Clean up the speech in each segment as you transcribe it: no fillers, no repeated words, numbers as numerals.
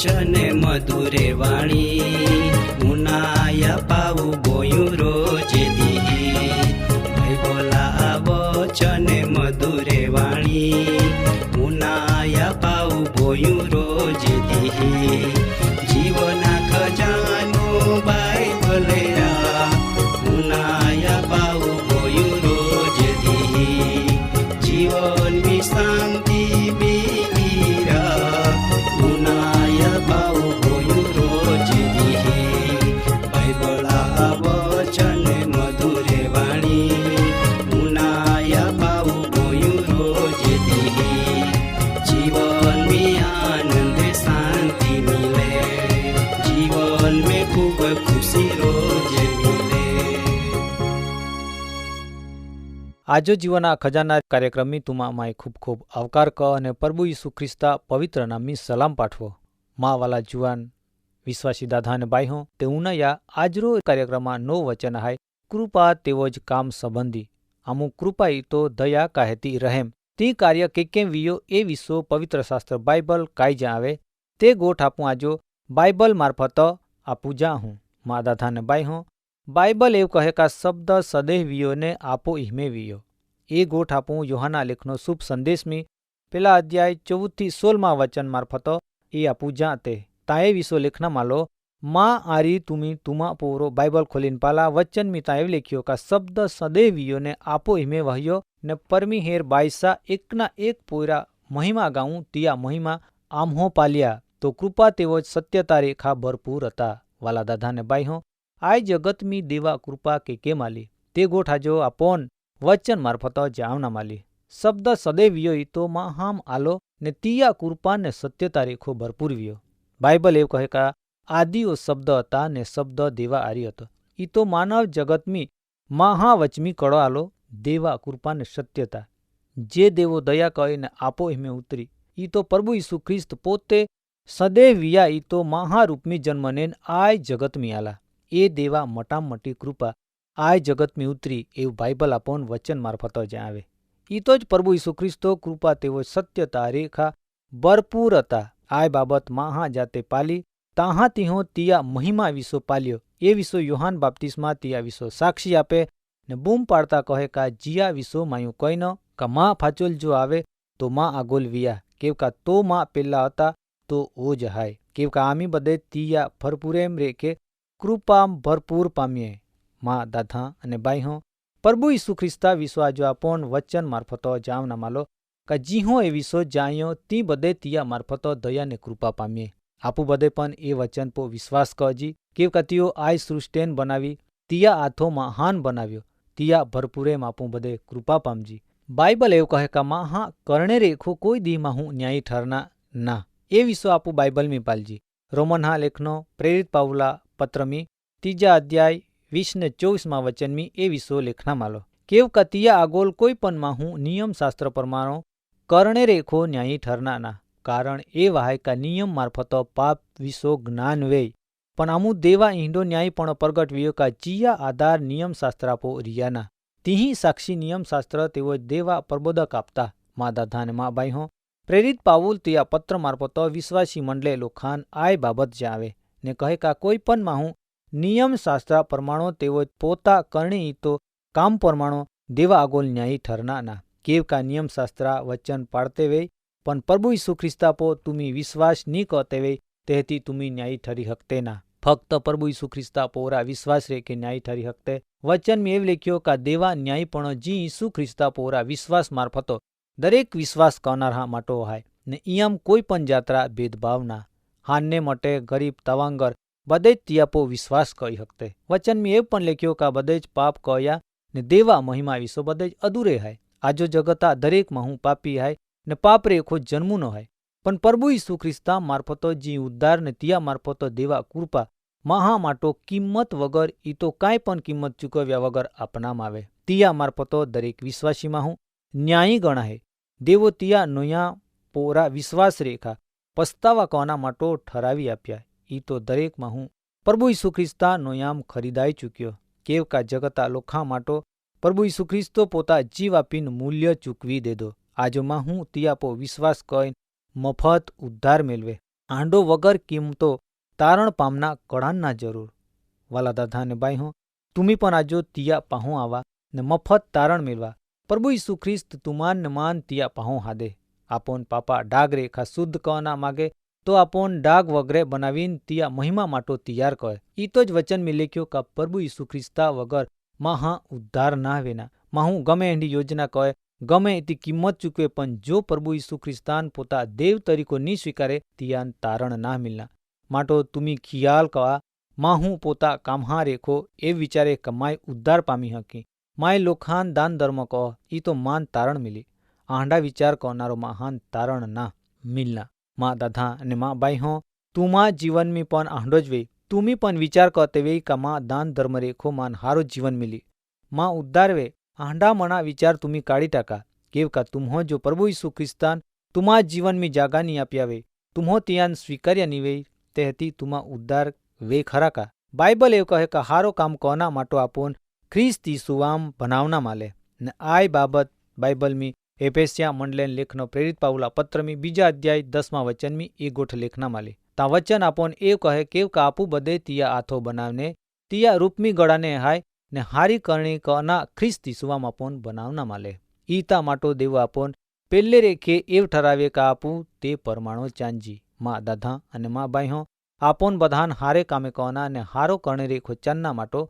वचन मधुरे वाणी मुनाया पाऊ बोयू रोज दी बोला वचन मधुरे वाणी मुनाया पाऊ बोयू रोज दी जीवना खजानो बाइबल मुनाया पाऊ बोयू रोज दी जीवन में शांति बीरा मुनाया पाऊ बोयू रोज दी बाइबल वचन मधुरे वाणी मुनाया पाऊ बोयू रोज दी जीवन में आनंद शांति मिले जीवन में खूब खुशी रोज मिले। आजो जीवना खजाना कार्यक्रम में तुमा माय खूब खूब आवकार क अने प्रभु यीशु ख्रिस्ता पवित्र नाम में सलाम पाठवो। माँ वाला जुवान विश्वासी दादा ने बाई हो ते या आजरो कार्यक्रम में नो वचन है कृपा तेवज काम संबंधी अमु कृपा तो दया कहती रहेम ती कार्य के वियो ए विश्व पवित्र शास्त्र बाइबल काई जावे ते गोठ आपू आजो बाइबल मार्फत आपू जा हूँ। माँ दादा ने बाई हो बाइबल एव कहे का शब्द सदैव वियो ने आपो इहमे वियो ए गोठ आपू योहाना लेखनो शुभ संदेश में पेला अध्याय 14 થી 16 वचन मार्फत ए आपू जाते ताए विश्व लेखना मालो माँ आरी तुमी तुमा पोरो बाइबल खोलीन पाला वचन में ताएव लेखियो का शब्द सदैव वियो ने आपो इहमे वहियो ने परमी हेर बाईसा एक ना एक पोरा महिमा गाऊं तिया महिमा आमहो पालिया तो कृपा तेवो सत्यता रेखा भरपूर हता। वाला दादा ने बाई हो आय जगत में देवा कृपा के माली ते गोठा जो आपोन वचन मार्फत जावना माली शब्द सदैव वियो तो महाम आलो ने तिया कृपा ने सत्यता रेखो भरपूर वियो। बाइबल एव कहे का आदि ओ शब्द हता ने शब्द देवा आरी हतो ई तो मानव जगत में महावचमी कड़ो आलो देवा कृपा ने सत्यता जे देवो दया कही ने आपो हिमे उतरी ई तो प्रभु यीशु ख्रिस्त पोते सदैव विया ई तो महारूप में जन्मनेन आय जगत में आला ए देवा मटाम मटी कृपा आय जगत में उतरी एवं बाइबल आपोन वचन मार्फत जावे ई तो ज प्रभु यीशु ख्रिस्तो कृपा तेवो सत्यता रेखा भरपूर हता आय बाबत महा जाते पाली ताहा तिहो तिया महिमा विश्व पाल्यो ए विश्व योहान बाप्तिस्मा तिया विश्व साक्षी आपे ने बूम पाड़ता कहे का जिया विश्व मायू कोई न का माँ फाचोल जो आवे तो माँ आगोल विया केव का तो माँ पेला हता तो ओ जहाय केव का आमी बदे तिया भरपूरेम रेके कृपा भरपूर पामीए। माँ दादा अने बाई हो प्रभु यीशु ख्रिस्ता विश्वा जो आपोन वचन मार्फत जावना मालो का जीहो ए विश्व जायो ती बदे तिया मार्फत दया ने कृपा पामीए आपू बदे पण ए वचन पो विश्वास कजी केव का तियो आय सृष्टेन बनावी तिया आथो महान बनाव्यो तिया भरपूरे मापू बदे कृपा पामजी। बाइबल एव कहे का महा करणे रेखो कोई दी माहू न्यायी ठरना ना ए विश्व आपू बाइबल में पालजी। रोमन हा लेखनो प्रेरित पावला पत्र में 3 अध्याय 20 ने 24 वचन में ए विश्व लेखना मालो केव का तिया आगोल कोई पण माहू नियम शास्त्र परमाणु करणे रेखो न्यायी ठरना ना कारण ए वाय का नियम मार्फत पाप विश्व ज्ञान वे पण आमु देवा ईंडो न्यायी पण प्रगट वियो का जिया आधार नियम शास्त्रापो रियाना तिही साक्षी नियम शास्त्र तेवो देवा प्रबोधक आपता। माँ दादा ने माँ बाई हो प्रेरित पावुल तिया पत्र मार्फत विश्वासी मंडले लोखान आय बाबत जावे ने कहे का कोई पण माहू नियम शास्त्र परमाणु तेवो पोता करणी तो काम परमाणु देवा आगोल न्यायी ठरना ना केव का नियम शास्त्र वचन पाड़ते वे पण प्रभु यीशु ख्रिस्ता पो तुमी विश्वास नी करते वे तेहती तुमी न्यायी ठरी हकते ना फक्त प्रभु यीशु ख्रिस्ता पोरा विश्वास रे के न्यायी ठरी हकते। वचन में एव लेख्यो का देवा न्यायी पण जी यीशु ख्रिस्ता पोरा विश्वास मार्फतो दरेक विश्वास करनारा माटो हाय ने इयम कोई पण जात्रा भेदभाव ना हान्ने मटे गरीब तवांगर बदेज तियापो विश्वास करी हकते। वचन में एव पण लेख्यो का बदेज पाप कया ने देवा महिमा विश्व बदेज अधूरे है आजो जगता दरेक महू पापी है ने पाप रेखो जन्मू न है पण प्रभु यीशु ख्रिस्ता मार्फतो जी उद्धार ने तिया मार्फतो देवा कृपा महा माटो किंमत वगर ई तो कांई पण किंमत चूकव्या वगर अपनाम आवे तिया मार्फतो दरेक विश्वासी माहू न्यायी गणाहे देवो तिया नोया पोरा विश्वास रेखा पस्तावा कोना माटो ठरावी आप्या ई तो दरेक माहू प्रभु यीशु ख्रिस्ता नोयाम खरीदाई चूक्यो केव का जगता लोखा माटो प्रभु यीशु ख्रिस्तो पोता जीव आपीन मूल्य चूकवी दे दो आजो माहू तियापो विश्वास कईन मफत उद्धार मेलवे આંડો વગર કિંમતો તારણ પામના કળાના જરૂર. વાલા દાદા અને ભાઈ હો, તુમી પણ આજો તિયા પાહો આવા ને મફત તારણ મેળવા પ્રભુ ઈસુ ખ્રિસ્ત તુમાન ને માન તિયા પાહો હાદે. આપોન પાપા ડાગ રેખા શુદ્ધ કરના માગે તો આપોન ડાગ વગરે બનાવીને તિયા મહિમા માટો તૈયાર કહે. ઈ તો જ વચન મેં લખ્યો કે પ્રભુ ઈસુ ખ્રિસ્તા વગર માં ઉદ્ધાર ના વેના. માં હું ગમે એની યોજના કહે, ગમે એથી કિંમત ચૂકવે, પણ જો પ્રભુ ઈસુ ખ્રિસ્તાન પોતા દેવ તરીકો ની સ્વીકારે તિયાન તારણ ના મિલના. માટો તુમી ખિયાલ કહા માં હું પોતા કામહા રેખો એ વિચારે કમાય ઉદ્ધાર પામી હકી. માય લોખાન દાન ધર્મ કહો ઈ તો માન તારણ મિલી. આંડા વિચાર કરનારો મહાન તારણ ના મિલના. માં દાદા અને માં બાઈ હો, તુમા જીવનમી પણ આંડો જ વે. તુમી પણ વિચાર કરતે વે કે માં દાન ધર્મ રેખો માન હારો જીવન મિલી. માં ઉદ્ધાર વે આંડા મણા વિચાર તુમી કાઢી ટાકા. કેવ કા તુમ્હો જો પ્રભુ ઈસુ ખ્રિસ્તાન તુમા જીવનમી જાગા ની આપ્યા વે, તુમ્હો તિયાન સ્વીકાર્યા ની વે, તે હતી તુમા ઉદ્ધાર વે ખરા કા. બાઇબલ એવું કહે કે હારો કામ કોના માટો આપોન ખ્રિસ્ત ઈસુવામ બનાવના માલે. ને આય બાબત બાઇબલમી એફેસિયા મંડલેન લેખનો પ્રેરિત પાઉલા પત્રમી 2 અધ્યાય 10મા વચનમી એ ગોઠ લેખના માલે. તા વચન આપોન એવું કહે કેવ કે આપુ બધે તિયા આથો બનાવને તિયા રૂપમી ગળાને હાય ને હારી કરણી કના ખ્રિસ્ત ઈસુવામ આપોન બનાવના માલે. ઈતા માટો દેવો આપોન પેલે રેખે એવ ઠરાવે કે આપુ તે પરમાણો ચાંજી. માં દાદા અને માં બાઈ હો, આપોન બધાન હારે કામે કના અને હારો કરણે રેખો ચાંદના માટો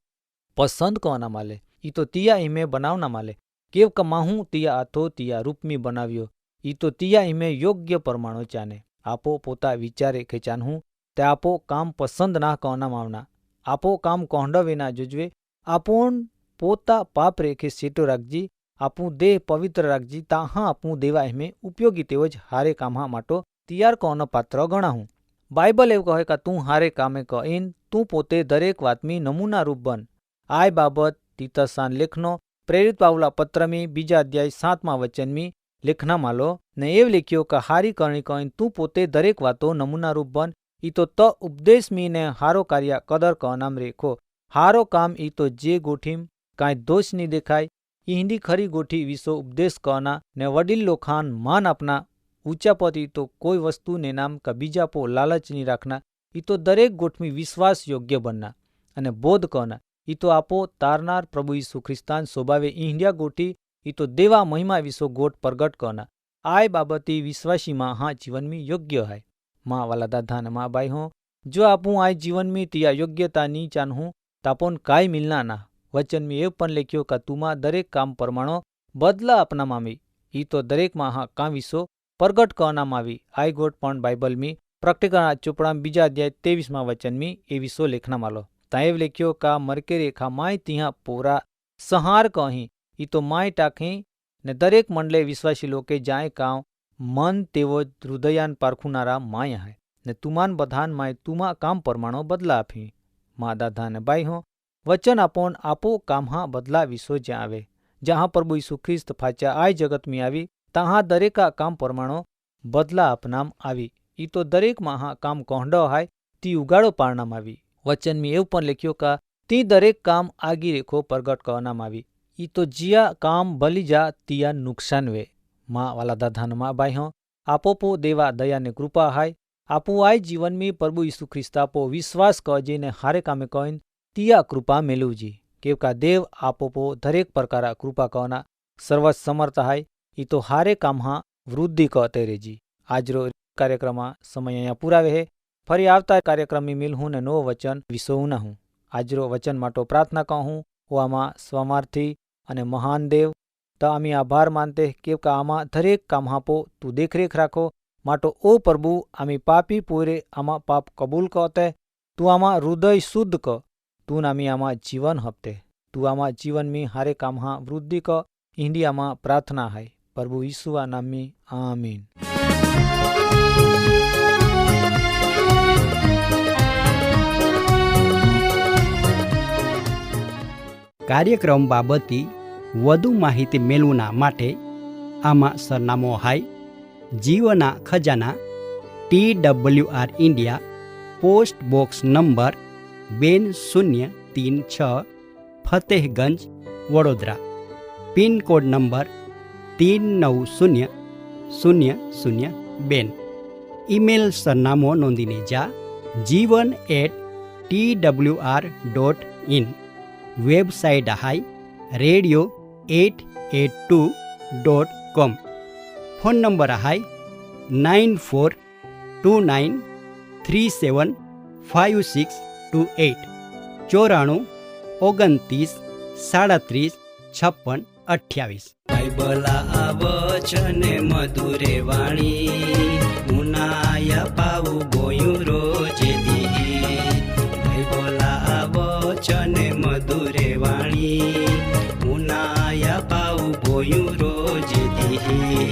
પસંદ કના માલે. ઈ તો તિયા ઈમે બનાવના માલે. કેવ કે માહું તિયા આથો તિયા રૂપમી બનાવ્યો, ઈ તો તિયા ઈમે યોગ્ય પરમાણો ચાને. આપો પોતા વિચારે કે ચાનહું તે આપો કામ પસંદ ના કના માવના. આપો કામ કોંડવે ના જુજવે. આપોન પોતા પાપ રેખે સેટો રાખજી. આપું દેહ પવિત્ર રાખજી. તાહા આપું દેવા એમે ઉપયોગી તેવો જ હારે કામા માટો તૈયાર કોનો પાત્ર ગણાહું. બાઇબલ એવું કહે કે તું હારે કામે કહીન તું પોતે દરેક વાતમી નમૂના રૂપ બન. આય બાબત તીતસાન લેખનો પ્રેરિત પાઉલા પત્રમી 2 અધ્યાય 7મા વચનમી લેખના માલો ને એવ લખ્યો કે હારી કરણી કહીન તું પોતે દરેક વાતો નમૂના રૂપ બન. ઈ તો ત ઉપદેશમી ને હારો કાર્ય કદર કનામ રેખો. હારો કામ ઈ તો જે ગોઠીમ કાંઈ દોષ ની દેખાય ઈ હિન્દી ખરી ગોઠી વિસો ઉપદેશ કના ને વડીલ લોખાન માન આપના. ઊંચા પતિ તો કોઈ વસ્તુ ને નામ કે બીજા પો લાલચ ની રાખના. ઈ તો દરેક ગોઠમી વિશ્વાસ યોગ્ય બનના અને બોધ કના. ઈ તો આપો તારનાર પ્રભુ ઈસુ ખ્રિસ્તાન સ્વભાવે ઇન્ડિયા ગોઠી. ઈ તો દેવા મહિમા વિસો ગોટ પ્રગટ કના. આય બાબતી વિશ્વાસીમાં હા જીવનમી યોગ્ય હાય. માં વાલા દાદા ને માં બાઈ હો, જો આપું આય જીવનમી તિયા યોગ્યતા ની ચાનહું તાપોન કાંઈ મિલના ના. વચનમી એવ પણ લખ્યો કે તુમા દરેક કામ પરમાણો બદલા આપનામાં આવી. ઈ તો દરેકમાં હા કામ વિસો પ્રગટ કનામાં આવી. આય ગોટ પણ બાઇબલમી પ્રકટીકરણ ચોપડા 2 અધ્યાય 23મા વચનમી એ વિસો લેખના માલો. તાએવ લખ્યો કા મરકે રેખા માય ત્યાં પોરા સહાર કહી. ઈ તો માય ટાંકી ને દરેક મંડલે વિશ્વાસી લોકે જાય કાં મન તેવો હૃદયાન પારખુનારા માય હાય ને તુમાન બધાન માય તુમા કામ પરમાણો બદલા આપી. મા દાદા ને બાઈ હો, વચન આપોન આપો કામહા બદલા વિસો જ્યાં આવે. જहाँ પ્રભુ ઈસુ ખ્રિસ્ત ફાચ્યા આય જગતમી આવી તहाँ દરેકા કામ પરમાણો બદલા આપનામ આવી. ઈ તો દરેકમાં હા કામ કોંડો હાય તી ઉગાડો પારનામ આવી. વચનમી એવું પણ લખ્યો કા તી દરેક કામ આગી રેખો પ્રગટ કરનામ આવી. ઈ તો જીયા કામ ભલી જા તિયા નુકસાન વે. માં વાલા દાદા ને માં બાઈ હો, આપો પો દેવા દયા ને કૃપા હાય. આપો આય જીવનમી પ્રભુ ઈસુ ખ્રિસ્ત આપો વિશ્વાસ કજીને હારે કામે કહીન તિયા કૃપા મેલુજી. કેવ કા દેવ આપો પો દરેક પ્રકારા કૃપા કના સર્વ સમર્થ હાય. ઈ તો હારે કામહા વૃદ્ધિ કહતે રેજી. આજરો કાર્યક્રમમાં સમય અહીંયા પુરાવે હે. ફરી આવતા કાર્યક્રમમાં મિલહું ને નો વચન વિસોઉં ન હું. આજરો વચન માટો પ્રાર્થના કહું ઓ આમાં સ્વમાર્થી અને મહાન દેવ તો આમી આભાર માનતે કેવ કા આમાં દરેક કામ હાપો તું દેખરેખ રાખો માટો ઓ પ્રભુ આમી પાપી પૂરે આમાં પાપ કબૂલ કહતે તું આમાં હૃદય શુદ્ધ ક તું આમી આમાં જીવન હપતે તું આમાં જીવનમી હારે કામ હા વૃદ્ધિ ક ઇન્ડિયામાં પ્રાર્થના હાય પ્રભુ ઈસુઆ નામી આમીન. કાર્યક્રમ બાબતની વધુ માહિતી મેળવવા માટે આમાં સરનામો હાય જીવના ખજાના TWR India post box number 2036 Fatehganj Vadodara pincode number 390002. Email સરનામો નોંધીને જા. jivan@twr.in. વેબસાઇટ હાય radio882.com. ફોન નંબર હાય 9429375628 94 29 37 56 28. બાઇબલા વચન મધુરે વાણી મુનાયા પાવું ગોયું રોજે દી. બાઇબલા વચન મધુરે વાણી મુનાયા પાવું ગોયું રોજે દી.